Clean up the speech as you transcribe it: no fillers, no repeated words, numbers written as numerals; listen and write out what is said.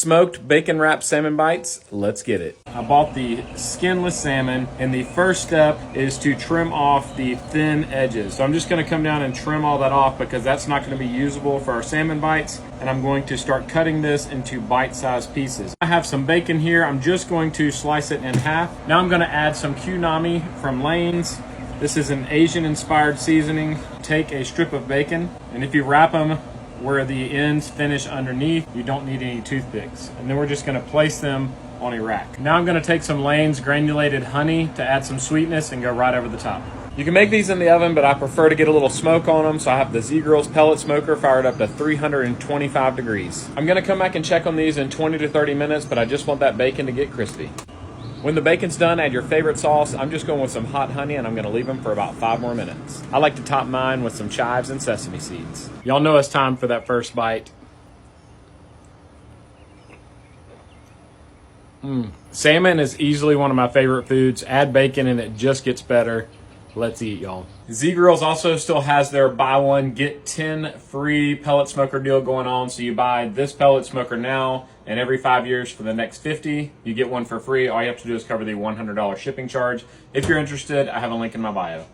Smoked bacon wrapped salmon bites, let's get it. I bought the skinless salmon, and the first step is to trim off the thin edges. So I'm just gonna come down and trim all that off because that's not gonna be usable for our salmon bites, and I'm going to start cutting this into bite-sized pieces. I have some bacon here. I'm just going to slice it in half. Now I'm gonna add some Q-Nami from Lane's. This is an Asian-inspired seasoning. Take a strip of bacon, and if you wrap them where the ends finish underneath, you don't need any toothpicks. And then we're just gonna place them on a rack. Now I'm gonna take some Lane's granulated honey to add some sweetness and go right over the top. You can make these in the oven, but I prefer to get a little smoke on them, so I have the Z-Grill's pellet smoker fired up to 325 degrees. I'm gonna come back and check on these in 20 to 30 minutes, but I just want that bacon to get crispy. When the bacon's done, add your favorite sauce. I'm just going with some hot honey, and I'm gonna leave them for about 5 more minutes. I like to top mine with some chives and sesame seeds. Y'all know it's time for that first bite. Salmon is easily one of my favorite foods. Add bacon and it just gets better. Let's eat, y'all. Z-Grills also still has their buy one, get 10 free pellet smoker deal going on. So you buy this pellet smoker now, and every 5 years for the next 50, you get one for free. All you have to do is cover the $100 shipping charge. If you're interested, I have a link in my bio.